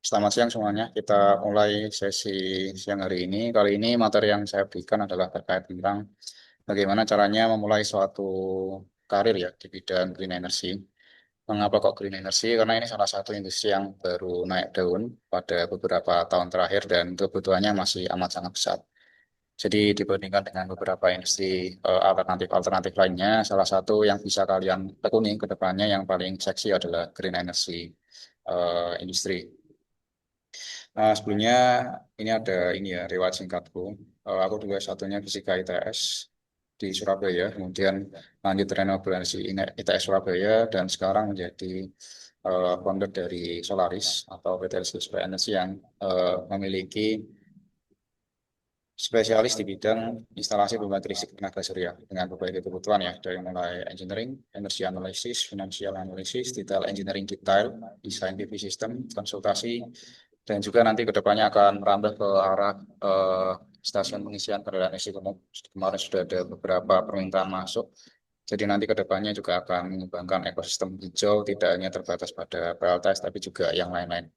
Selamat siang semuanya. Kita mulai sesi siang hari ini. Kali ini materi yang saya berikan adalah terkait tentang bagaimana caranya memulai suatu karir ya di bidang green energy. Mengapa kok green energy? Karena ini salah satu industri yang baru naik daun pada beberapa tahun terakhir dan kebutuhannya masih amat sangat besar. Jadi dibandingkan dengan beberapa industri alternatif-alternatif lainnya, salah satu yang bisa kalian tekuni ke depannya yang paling seksi adalah green energy industri. Sebelumnya ini ada ini ya riwayat singkatku. Aku dulu S1-nya Fisika ITS di Surabaya, kemudian lanjut Renewable Energy ITS Surabaya dan sekarang menjadi founder dari Solaris atau PT Listrik Surya Energy yang memiliki spesialis di bidang instalasi pembangkit listrik tenaga surya dengan berbagai kebutuhan ya dari mulai engineering, energy analysis, financial analysis, detail engineering detail, desain PV system, konsultasi, dan juga nanti ke depannya akan merambah ke arah stasiun pengisian kendaraan listrik umum. Kemarin sudah ada beberapa permintaan masuk. Jadi nanti ke depannya juga akan mengembangkan ekosistem hijau, tidak hanya terbatas pada PLTS, tapi juga yang lain-lain.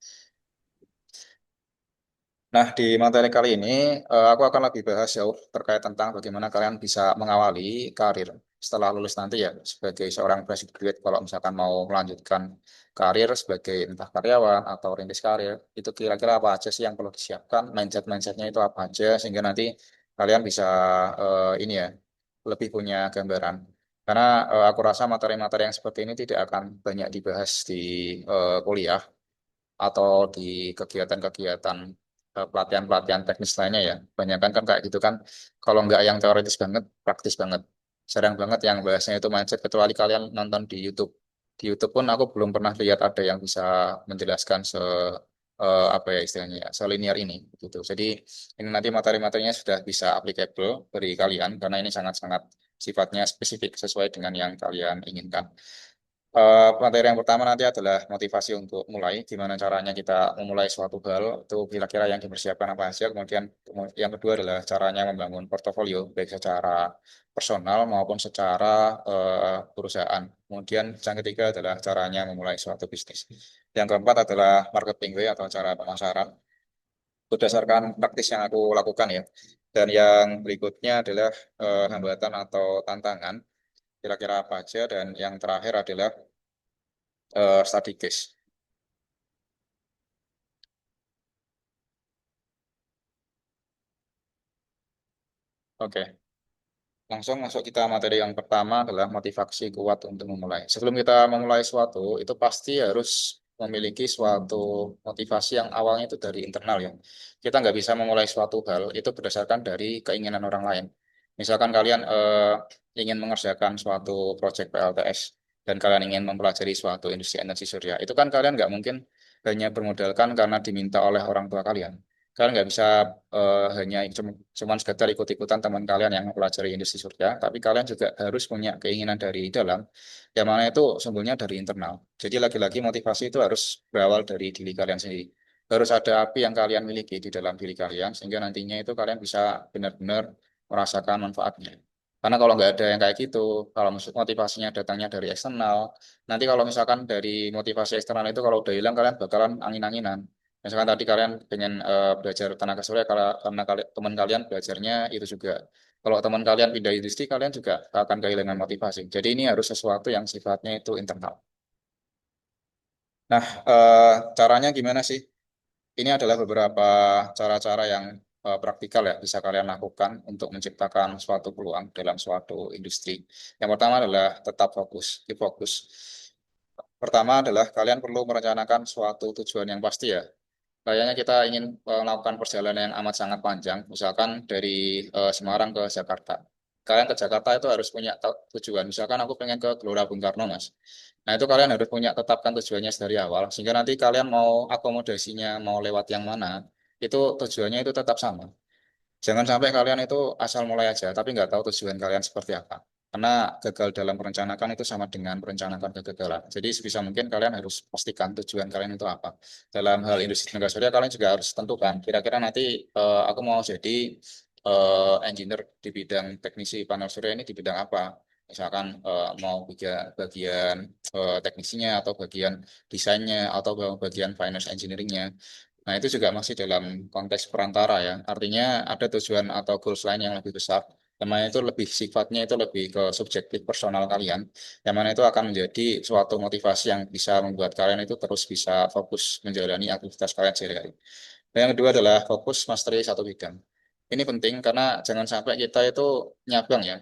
Nah, di materi kali ini, aku akan lebih bahas jauh terkait tentang bagaimana kalian bisa mengawali karir setelah lulus nanti ya, sebagai seorang fresh graduate, kalau misalkan mau melanjutkan karir sebagai entah karyawan atau rintis karir, itu kira-kira apa aja sih yang perlu disiapkan, mindset-mindsetnya itu apa aja, sehingga nanti kalian bisa ini ya, lebih punya gambaran. Karena aku rasa materi-materi yang seperti ini tidak akan banyak dibahas di kuliah, atau di kegiatan-kegiatan pelatihan-pelatihan teknis lainnya ya. Banyak kan kayak gitu kan. Kalau nggak yang teoritis banget, praktis banget. Jarang banget yang bahasnya itu mindset kecuali kalian nonton di YouTube. Di YouTube pun aku belum pernah lihat ada yang bisa menjelaskan apa ya istilahnya ya, selinier ini gitu. Jadi ini nanti materi-materinya sudah bisa applicable bagi kalian karena ini sangat-sangat sifatnya spesifik sesuai dengan yang kalian inginkan. Materi yang pertama nanti adalah motivasi untuk mulai, gimana caranya kita memulai suatu hal, itu kira-kira yang dipersiapkan apa hasil. Kemudian yang kedua adalah caranya membangun portofolio, baik secara personal maupun secara perusahaan. Kemudian yang ketiga adalah caranya memulai suatu bisnis. Yang keempat adalah marketing way atau cara pemasaran, berdasarkan praktis yang aku lakukan ya. Dan yang berikutnya adalah hambatan atau tantangan, kira-kira apa aja. Dan yang terakhir adalah study case. Oke, langsung masuk kita materi yang pertama adalah motivasi kuat untuk memulai. Sebelum kita memulai suatu, itu pasti harus memiliki suatu motivasi yang awalnya itu dari internal ya. Kita nggak bisa memulai suatu hal itu berdasarkan dari keinginan orang lain. Misalkan kalian ingin mengerjakan suatu proyek PLTS dan kalian ingin mempelajari suatu industri energi surya, itu kan kalian nggak mungkin hanya bermodalkan karena diminta oleh orang tua kalian. Kalian nggak bisa hanya cuman sekedar ikut-ikutan teman kalian yang mempelajari industri surya, tapi kalian juga harus punya keinginan dari dalam, yang mana itu sumbernya dari internal. Jadi lagi-lagi motivasi itu harus berawal dari diri kalian sendiri. Harus ada api yang kalian miliki di dalam diri kalian, sehingga nantinya itu kalian bisa benar-benar merasakan manfaatnya. Karena kalau nggak ada yang kayak gitu, kalau motivasinya datangnya dari eksternal, nanti kalau misalkan dari motivasi eksternal itu kalau udah hilang, kalian bakalan angin-anginan. Misalkan tadi kalian pengen belajar tenaga surya karena teman kalian belajarnya itu juga. Kalau teman kalian pindah industri, kalian juga akan kehilangan motivasi. Jadi ini harus sesuatu yang sifatnya itu internal. Nah, caranya gimana sih? Ini adalah beberapa cara-cara yang praktikal ya bisa kalian lakukan untuk menciptakan suatu peluang dalam suatu industri. Yang pertama adalah tetap fokus, keep fokus. Pertama adalah kalian perlu merencanakan suatu tujuan yang pasti ya. Kayaknya kita ingin melakukan perjalanan yang amat sangat panjang, misalkan dari Semarang ke Jakarta. Kalian ke Jakarta itu harus punya tujuan. Misalkan aku pengen ke Gelora Bung Karno, Mas. Nah, itu kalian harus punya tetapkan tujuannya dari awal, sehingga nanti kalian mau akomodasinya, mau lewat yang mana, itu tujuannya itu tetap sama. Jangan sampai kalian itu asal mulai aja, tapi nggak tahu tujuan kalian seperti apa. Karena gagal dalam merencanakan itu sama dengan merencanakan kegagalan. Jadi sebisa mungkin kalian harus pastikan tujuan kalian itu apa. Dalam hal industri tenaga surya, kalian juga harus tentukan. Kira-kira nanti aku mau jadi engineer di bidang teknisi panel surya ini di bidang apa. Misalkan mau bagian teknisinya atau bagian desainnya atau bagian finance engineeringnya. Nah, itu juga masih dalam konteks perantara ya. Artinya ada tujuan atau goals lain yang lebih besar. Yang mana itu lebih sifatnya itu lebih ke subjektif personal kalian. Yang mana itu akan menjadi suatu motivasi yang bisa membuat kalian itu terus bisa fokus menjalani aktivitas kalian sehari-hari. Dan yang kedua adalah fokus mastery satu bidang. Ini penting karena jangan sampai kita itu nyabang ya.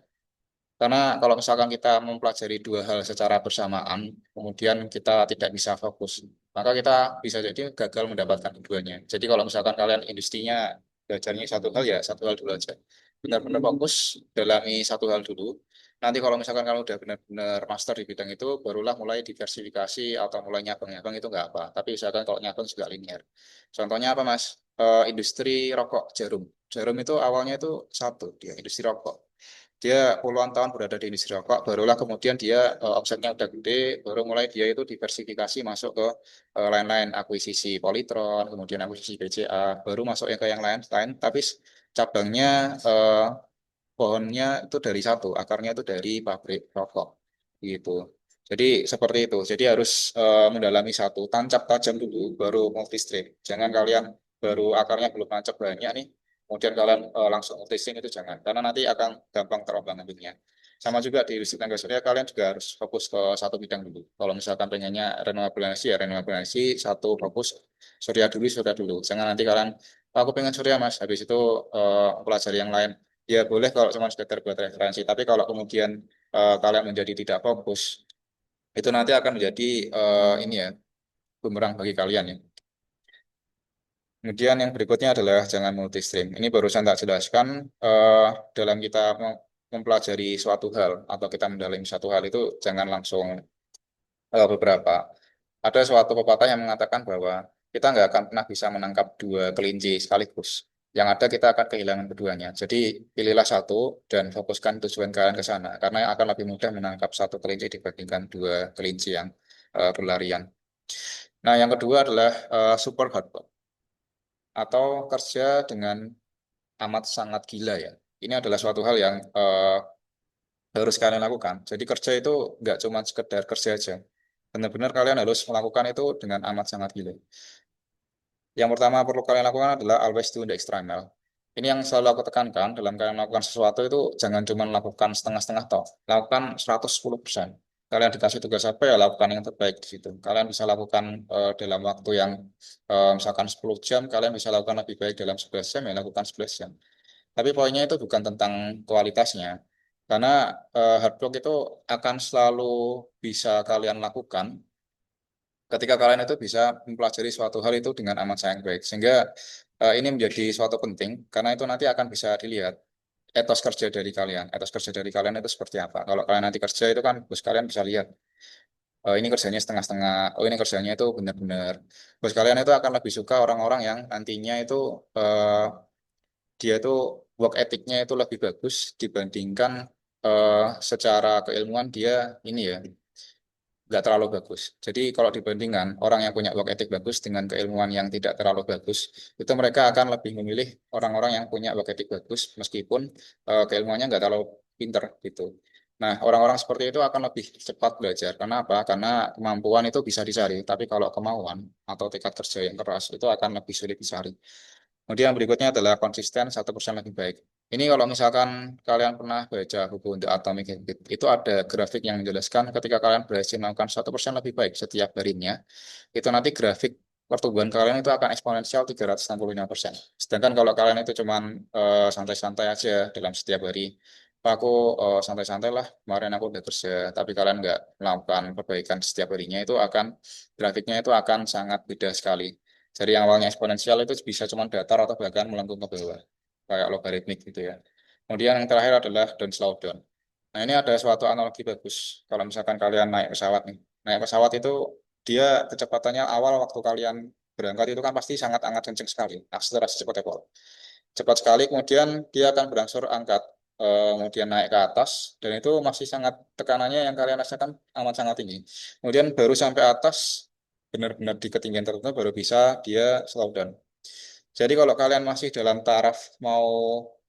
Karena kalau misalkan kita mempelajari dua hal secara bersamaan, kemudian kita tidak bisa fokus, maka kita bisa jadi gagal mendapatkan keduanya. Jadi kalau misalkan kalian industrinya belajarnya satu hal ya satu hal dulu aja. Benar-benar fokus, dalami satu hal dulu. Nanti kalau misalkan kalau udah benar-benar master di bidang itu, barulah mulai diversifikasi atau mulai nyabang-nyabang itu nggak apa. Tapi misalkan kalau nyabang juga linear. Contohnya apa Mas? Industri rokok jarum. Jarum itu awalnya itu satu, dia industri rokok. Dia puluhan tahun berada di industri rokok, barulah kemudian dia omsetnya udah gede, baru mulai dia itu diversifikasi masuk ke lain-lain, akuisisi Polytron, kemudian akuisisi BCA, baru masuk yang ke yang lain-lain, tapi cabangnya pohonnya itu dari satu, akarnya itu dari pabrik rokok, gitu. Jadi seperti itu. Jadi harus mendalami satu, tancap tajam dulu, baru multistream. Jangan kalian baru akarnya belum tancap banyak nih, kemudian kalian langsung multistream itu jangan, karena nanti akan gampang terombang-ambingnya. Sama juga di industri tenaga surya, kalian juga harus fokus ke satu bidang dulu. Kalau misalkan pengennya renewable energy, ya renewable energy, satu fokus surya dulu. Jangan nanti kalian, aku pengen surya mas, habis itu pelajari yang lain. Ya boleh kalau cuma sekedar buat referensi, tapi kalau kemudian kalian menjadi tidak fokus, itu nanti akan menjadi ini ya, bumerang bagi kalian ya. Kemudian yang berikutnya adalah jangan multistream. Ini barusan tak jelaskan dalam kita mempelajari suatu hal atau kita mendalami suatu hal itu jangan langsung beberapa. Ada suatu pepatah yang mengatakan bahwa kita nggak akan pernah bisa menangkap dua kelinci sekaligus. Yang ada kita akan kehilangan keduanya. Jadi pilihlah satu dan fokuskan tujuan kalian ke sana. Karena akan lebih mudah menangkap satu kelinci dibandingkan dua kelinci yang berlarian. Nah, yang kedua adalah super hard work atau kerja dengan amat sangat gila ya. Ini adalah suatu hal yang harus kalian lakukan. Jadi kerja itu nggak cuma sekedar kerja aja. Benar-benar kalian harus melakukan itu dengan amat sangat gila. Yang pertama perlu kalian lakukan adalah always do the extra mile. Ini yang selalu aku tekankan dalam kalian melakukan sesuatu itu jangan cuma lakukan setengah-setengah toh. Lakukan 110%. Kalian dikasih tugas apa ya lakukan yang terbaik di situ. Kalian bisa lakukan dalam waktu yang misalkan 10 jam, kalian bisa lakukan lebih baik dalam 11 jam ya lakukan 11 jam. Tapi poinnya itu bukan tentang kualitasnya. Karena hard work itu akan selalu bisa kalian lakukan ketika kalian itu bisa mempelajari suatu hal itu dengan amat sangat baik. Sehingga ini menjadi suatu penting karena itu nanti akan bisa dilihat etos kerja dari kalian. Etos kerja dari kalian itu seperti apa. Kalau kalian nanti kerja itu kan bos kalian bisa lihat ini kerjanya setengah-setengah, oh ini kerjanya itu benar-benar. Bos kalian itu akan lebih suka orang-orang yang nantinya itu dia itu work ethicnya itu lebih bagus dibandingkan secara keilmuan dia ini ya nggak terlalu bagus. Jadi kalau dibandingkan orang yang punya work ethic bagus dengan keilmuan yang tidak terlalu bagus, itu mereka akan lebih memilih orang-orang yang punya work ethic bagus meskipun keilmuannya nggak terlalu pinter gitu. Nah, orang-orang seperti itu akan lebih cepat belajar. Karena apa? Karena kemampuan itu bisa dicari, tapi kalau kemauan atau tekad kerja yang keras itu akan lebih sulit dicari. Kemudian yang berikutnya adalah konsisten 1% lebih baik. Ini kalau misalkan kalian pernah baca buku The Atomic Habit, itu ada grafik yang menjelaskan ketika kalian berhasil melakukan 1% lebih baik setiap harinya, itu nanti grafik pertumbuhan kalian itu akan eksponensial 365%. Sedangkan kalau kalian itu cuman santai-santai aja dalam setiap hari, aku santai-santai lah, kemarin aku udah kerja, tapi kalian nggak melakukan perbaikan setiap harinya, itu akan grafiknya itu akan sangat beda sekali. Jadi yang awalnya eksponensial itu bisa cuma datar atau bahkan melengkung ke bawah, kayak logaritmik gitu ya. Kemudian yang terakhir adalah don't slow down. Nah ini ada suatu analogi bagus. Kalau misalkan kalian naik pesawat nih, naik pesawat itu dia kecepatannya awal waktu kalian berangkat itu kan pasti sangat sangat kenceng sekali, akselerasi cepat cepat. Cepat sekali, kemudian dia akan berangsur angkat, kemudian naik ke atas, dan itu masih sangat tekanannya yang kalian rasakan amat sangat tinggi. Kemudian baru sampai atas, benar-benar di ketinggian tertentu baru bisa dia slow down. Jadi kalau kalian masih dalam taraf mau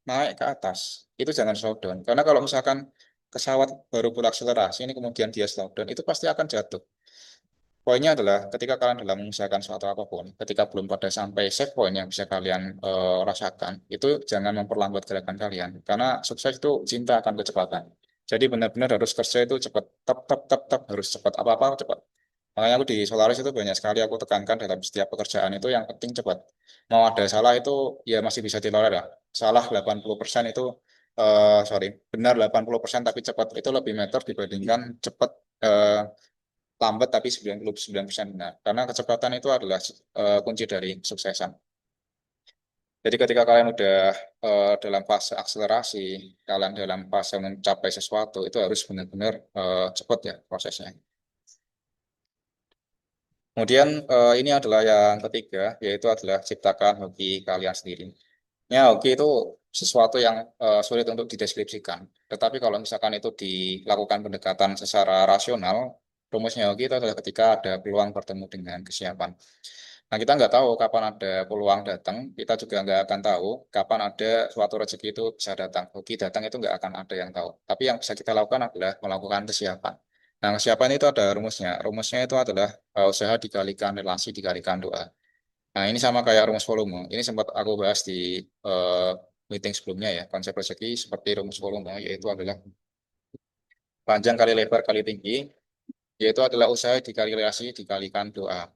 naik ke atas, itu jangan slow down. Karena kalau misalkan pesawat baru berakselerasi ini kemudian dia slow down, itu pasti akan jatuh. Poinnya adalah ketika kalian dalam mengusahakan suatu apapun, ketika belum pada sampai save point yang bisa kalian rasakan, itu jangan memperlambat gerakan kalian. Karena sukses itu cinta akan kecepatan. Jadi benar-benar harus kerja itu cepat, tap, tap, tap, tap, harus cepat, apa-apa cepat. Makanya aku di Solaris itu banyak sekali aku tekankan dalam setiap pekerjaan itu yang penting cepat. Mau ada salah itu ya masih bisa ditolerir lah. Salah 80% itu, sorry, benar 80% tapi cepat itu lebih better dibandingkan cepat eh, lambat tapi 99% benar. Karena kecepatan itu adalah kunci dari kesuksesan. Jadi ketika kalian udah dalam fase akselerasi, kalian dalam fase mencapai sesuatu, itu harus benar-benar cepat ya prosesnya. Kemudian ini adalah yang ketiga, yaitu adalah ciptakan hobi kalian sendiri. Ya, hoki itu sesuatu yang sulit untuk dideskripsikan. Tetapi kalau misalkan itu dilakukan pendekatan secara rasional, rumusnya hoki itu adalah ketika ada peluang bertemu dengan kesiapan. Nah, kita nggak tahu kapan ada peluang datang, kita juga nggak akan tahu kapan ada suatu rezeki itu bisa datang. Hoki datang itu nggak akan ada yang tahu. Tapi yang bisa kita lakukan adalah melakukan kesiapan. Nah, kesiapan itu ada rumusnya. Rumusnya itu adalah usaha dikalikan relasi dikalikan doa. Nah, ini sama kayak rumus volume. Ini sempat aku bahas di eh, meeting sebelumnya ya. Konsep rezeki seperti rumus volume, yaitu adalah panjang kali lebar kali tinggi, yaitu adalah usaha dikali relasi dikalikan doa.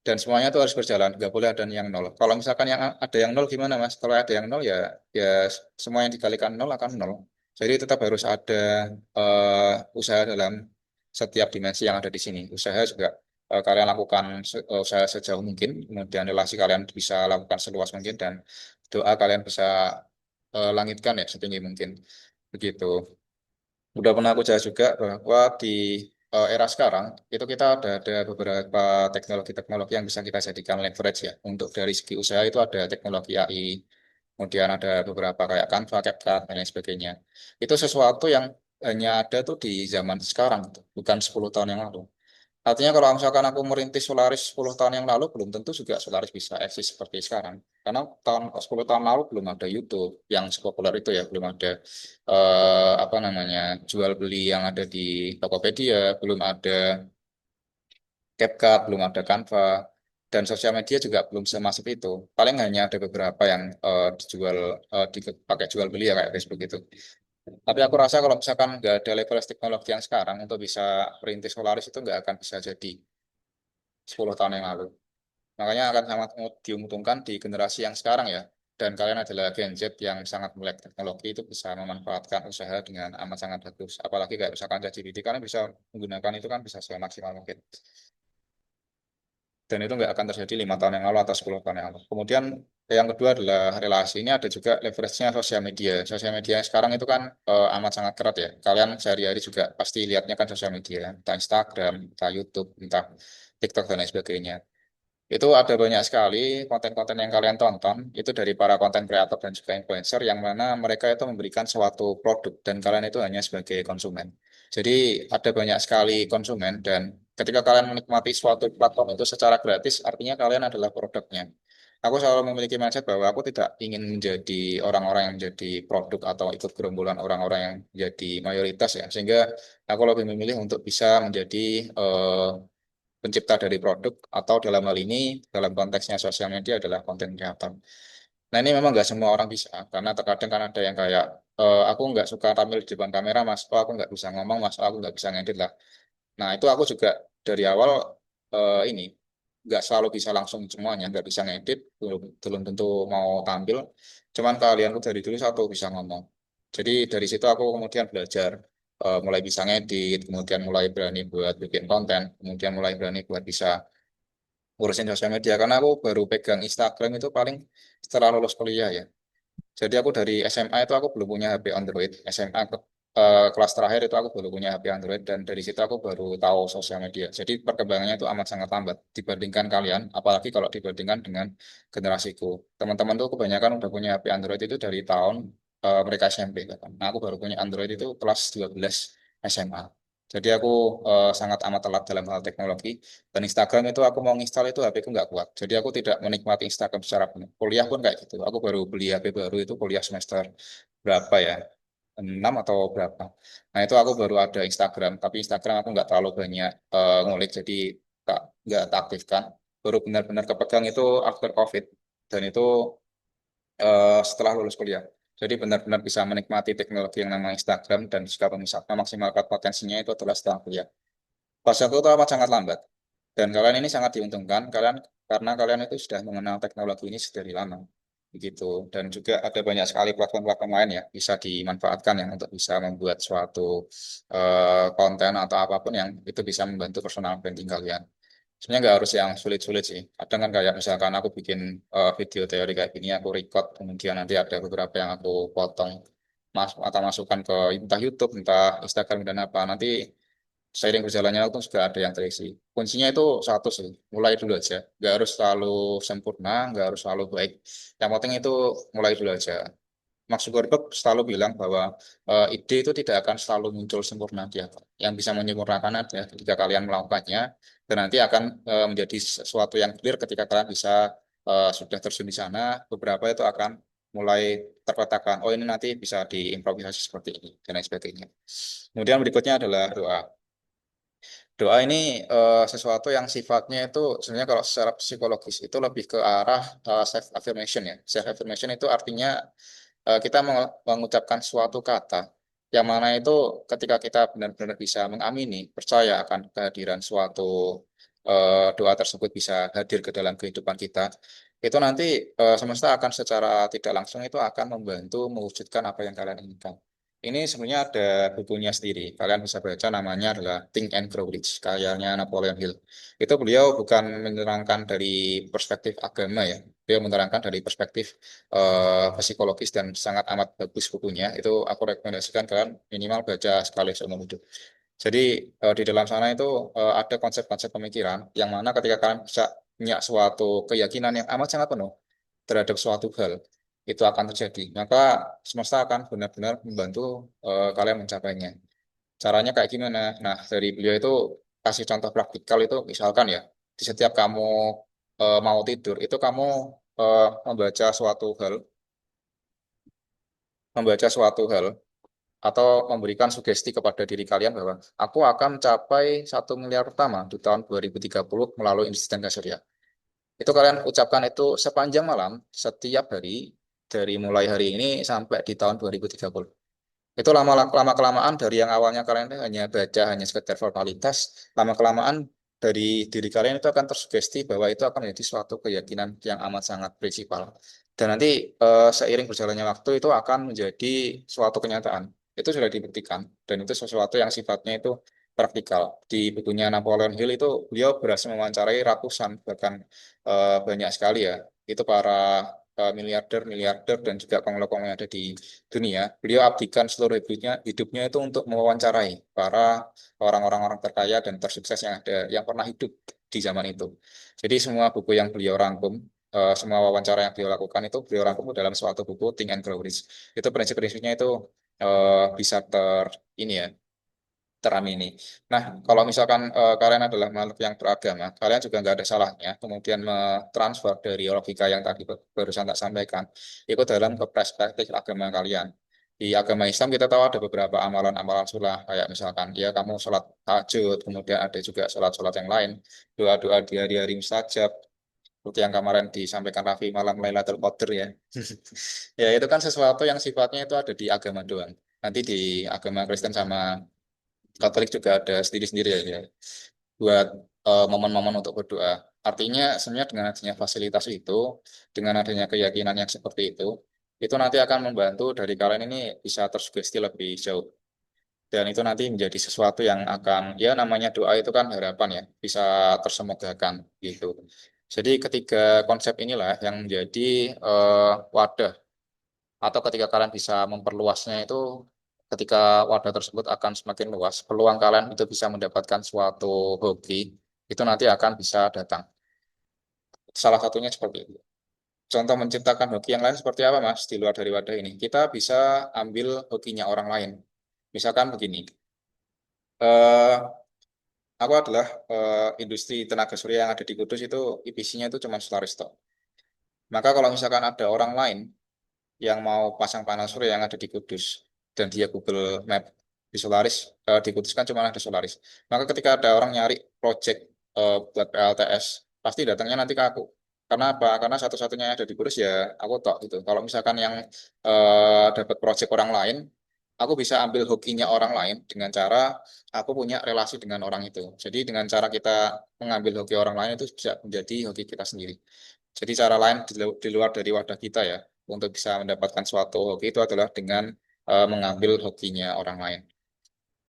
Dan semuanya itu harus berjalan, nggak boleh ada yang nol. Kalau misalkan yang ada yang nol gimana Mas? Kalau ada yang nol ya, ya semua yang dikalikan nol akan nol. Jadi tetap harus ada usaha dalam setiap dimensi yang ada di sini. Usaha juga kalian lakukan usaha sejauh mungkin, kemudian relasi kalian bisa lakukan seluas mungkin, dan doa kalian bisa langitkan ya setinggi mungkin. Begitu. Udah pernah aku jelas juga bahwa di era sekarang itu kita ada beberapa teknologi-teknologi yang bisa kita jadikan leverage ya. Untuk dari segi usaha itu ada teknologi AI, kemudian ada beberapa kayak Canva, CapCut, dan lain sebagainya. Itu sesuatu yang hanya ada tuh di zaman sekarang, gitu, bukan 10 tahun yang lalu. Artinya kalau misalkan aku merintis Solaris 10 tahun yang lalu, belum tentu juga Solaris bisa eksis seperti sekarang. Karena 10 tahun lalu belum ada YouTube yang sepopuler itu ya, belum ada apa namanya jual beli yang ada di Tokopedia, belum ada CapCut, belum ada Canva, dan sosial media juga belum semasif itu. Paling hanya ada beberapa yang dijual, dipakai jual beli ya kayak Facebook itu. Tapi aku rasa kalau misalkan nggak ada level teknologi yang sekarang untuk bisa merintis Solaris itu nggak akan bisa jadi 10 tahun yang lalu. Makanya akan sangat diuntungkan di generasi yang sekarang ya. Dan kalian adalah Gen Z yang sangat melek teknologi itu bisa memanfaatkan usaha dengan amat sangat bagus. Apalagi kayak misalkan ChatGPT, kalian bisa menggunakan itu kan bisa semaksimal mungkin. Dan itu nggak akan terjadi 5 tahun yang lalu atau 10 tahun yang lalu. Kemudian yang kedua adalah relasi. Ini ada juga leverage-nya sosial media. Sosial media sekarang itu kan amat sangat kerat ya. Kalian sehari-hari juga pasti lihatnya kan sosial media. Entah Instagram, entah YouTube, entah TikTok, dan lain sebagainya. Itu ada banyak sekali konten-konten yang kalian tonton, itu dari para konten kreator dan juga influencer, yang mana mereka itu memberikan suatu produk, dan kalian itu hanya sebagai konsumen. Jadi ada banyak sekali konsumen, dan ketika kalian menikmati suatu platform itu secara gratis, artinya kalian adalah produknya. Aku selalu memiliki mindset bahwa aku tidak ingin menjadi orang-orang yang menjadi produk atau ikut gerombolan orang-orang yang menjadi mayoritas ya. Sehingga aku lebih memilih untuk bisa menjadi pencipta dari produk, atau dalam hal ini dalam konteksnya sosial media adalah konten kreator. Nah, ini memang nggak semua orang bisa, karena terkadang kan ada yang kayak aku nggak suka tampil di depan kamera Mas, oh aku nggak bisa ngomong Mas, oh aku nggak bisa ngedit lah. Nah, itu aku juga dari awal ini nggak selalu bisa langsung semuanya, nggak bisa ngedit, belum belum tentu mau tampil. Cuman kalian tuh dari dulu satu bisa ngomong. Jadi dari situ aku kemudian belajar, mulai bisa ngedit, kemudian mulai berani buat bikin konten, kemudian mulai berani buat bisa ngurusin sosial media. Karena aku baru pegang Instagram itu paling setelah lulus kuliah ya. Jadi aku dari SMA itu aku belum punya HP Android. SMA kelas terakhir itu aku baru punya HP Android, dan dari situ aku baru tahu sosial media. Jadi perkembangannya itu amat sangat lambat dibandingkan kalian, apalagi kalau dibandingkan dengan generasiku. Teman-teman tuh kebanyakan udah punya HP Android itu dari tahun mereka SMP kan. Nah, aku baru punya Android itu kelas 12 SMA. Jadi aku sangat amat telat dalam hal teknologi, dan Instagram itu aku mau install itu HP ku nggak kuat. Jadi aku tidak menikmati Instagram secara penuh. Kuliah pun kayak gitu. Aku baru beli HP baru itu kuliah semester berapa ya? 6 atau berapa. Nah itu aku baru ada Instagram, tapi Instagram aku nggak terlalu banyak ngulik, jadi nggak tak aktifkan. Baru benar-benar kepegang itu after COVID, dan itu setelah lulus kuliah. Jadi benar-benar bisa menikmati teknologi yang namanya Instagram dan juga memaksimalkan potensinya itu adalah setelah kuliah. Pas aku itu amat sangat lambat. Dan kalian ini sangat diuntungkan, karena kalian itu sudah mengenal teknologi ini sedari lama. Begitu. Dan juga ada banyak sekali platform-platform lain ya, bisa dimanfaatkan yang untuk bisa membuat suatu konten atau apapun yang itu bisa membantu personal branding kalian. Sebenarnya nggak harus yang sulit-sulit sih. Kadang kan kayak misalkan aku bikin video teori kayak gini, aku record, kemudian nanti ada beberapa yang aku potong atau masukkan ke entah YouTube, entah Instagram dan apa. Nanti seiring berjalannya waktu juga ada yang terisi. Kuncinya itu satu sih, mulai dulu aja. Nggak harus selalu sempurna, nggak harus selalu baik. Yang penting itu mulai dulu aja. Mark Zuckerberg selalu bilang bahwa ide itu tidak akan selalu muncul sempurna dia. Yang bisa menyempurnakan adalah ketika kalian melakukannya, dan nanti akan menjadi sesuatu yang clear ketika kalian bisa sudah terjun di sana. Beberapa itu akan mulai terpetakan. Oh ini nanti bisa diimprovisasi seperti ini dan lain sebagainya. Kemudian berikutnya adalah doa. Doa ini sesuatu yang sifatnya itu sebenarnya kalau secara psikologis itu lebih ke arah self affirmation ya. Self affirmation itu artinya kita mengucapkan suatu kata yang mana itu ketika kita benar-benar bisa mengamini, percaya akan kehadiran suatu doa tersebut bisa hadir ke dalam kehidupan kita, itu nanti semesta akan secara tidak langsung itu akan membantu mewujudkan apa yang kalian inginkan. Ini sebenarnya ada bukunya sendiri. Kalian bisa baca, namanya adalah Think and Grow Rich, karyanya Napoleon Hill. Itu beliau bukan menerangkan dari perspektif agama ya. Beliau menerangkan dari perspektif psikologis dan sangat amat bagus bukunya. Itu aku rekomendasikan kalian minimal baca sekali seumur hidup. Jadi di dalam sana itu ada konsep-konsep pemikiran yang mana ketika kalian bisa punya suatu keyakinan yang amat sangat penuh terhadap suatu hal, itu akan terjadi. Maka semesta akan benar-benar membantu kalian mencapainya. Caranya kayak gimana? Nah, dari beliau itu kasih contoh praktikal itu misalkan ya, di setiap kamu mau tidur, itu kamu membaca suatu hal, membaca suatu hal atau memberikan sugesti kepada diri kalian bahwa aku akan capai 1 miliar pertama di tahun 2030 melalui instan surya. Itu kalian ucapkan itu sepanjang malam setiap hari dari mulai hari ini sampai di tahun 2030. Itu lama kelamaan dari yang awalnya kalian hanya baca hanya sekedar formalitas, lama kelamaan dari diri kalian itu akan tersugesti bahwa itu akan menjadi suatu keyakinan yang amat sangat prinsipal. Dan nanti seiring berjalannya waktu itu akan menjadi suatu kenyataan. Itu sudah dibuktikan dan itu sesuatu yang sifatnya itu praktikal. Di bukunya Napoleon Hill itu beliau berhasil mewawancarai ratusan bahkan banyak sekali ya. Itu para miliarder, miliarder dan juga konglomerat yang ada di dunia. Beliau abdikan seluruh hidupnya itu untuk mewawancarai para orang-orang terkaya dan tersukses yang ada yang pernah hidup di zaman itu. Jadi semua buku yang beliau rangkum, semua wawancara yang beliau lakukan itu beliau rangkum dalam suatu buku Think and Grow Rich. Itu prinsip-prinsipnya itu bisa ini ya, teramini. Nah, kalau misalkan kalian adalah makhluk yang beragama, kalian juga nggak ada salahnya kemudian mentransfer dari logika yang tadi barusan tak sampaikan, itu dalam ke perspektif agama kalian. Di agama Islam kita tahu ada beberapa amalan-amalan sunnah, kayak misalkan ya kamu sholat tahajud, kemudian ada juga sholat-sholat yang lain, doa-doa di hari-hari mustajab, seperti yang kemarin disampaikan Raffi malam Lailatul Qadar ya. Ya itu kan sesuatu yang sifatnya itu ada di agama doang. Nanti di agama Kristen sama Katolik juga ada sendiri-sendiri ya buat momen-momen untuk berdoa. Artinya sebenarnya dengan adanya fasilitas itu, dengan adanya keyakinan yang seperti itu nanti akan membantu dari kalian ini bisa tersugesti lebih jauh. Dan itu nanti menjadi sesuatu yang akan, ya namanya doa itu kan harapan ya, bisa tersemogakan gitu. Jadi ketiga konsep inilah yang menjadi wadah, atau ketika kalian bisa memperluasnya itu, ketika wadah tersebut akan semakin luas, peluang kalian itu bisa mendapatkan suatu hobi, itu nanti akan bisa datang. Salah satunya seperti itu. Contoh menciptakan hoki yang lain seperti apa, Mas, di luar dari wadah ini? Kita bisa ambil hokinya orang lain. Misalkan begini, eh, aku adalah industri tenaga surya yang ada di Kudus itu EPC-nya itu cuma Solaristo. Maka kalau misalkan ada orang lain yang mau pasang panel surya yang ada di Kudus, dan dia Google Map di Solaris dikhususkan cuma ada Solaris. Maka ketika ada orang nyari project buat PLTS, pasti datangnya nanti ke aku. Karena apa? Karena satu-satunya yang ada di Kudus ya aku tok gitu. Kalau misalkan yang dapat project orang lain, aku bisa ambil hokinya orang lain dengan cara aku punya relasi dengan orang itu. Jadi dengan cara kita mengambil hoki orang lain itu bisa menjadi hoki kita sendiri. Jadi cara lain di luar dari wadah kita ya untuk bisa mendapatkan suatu hoki itu adalah dengan mengambil hokinya orang lain.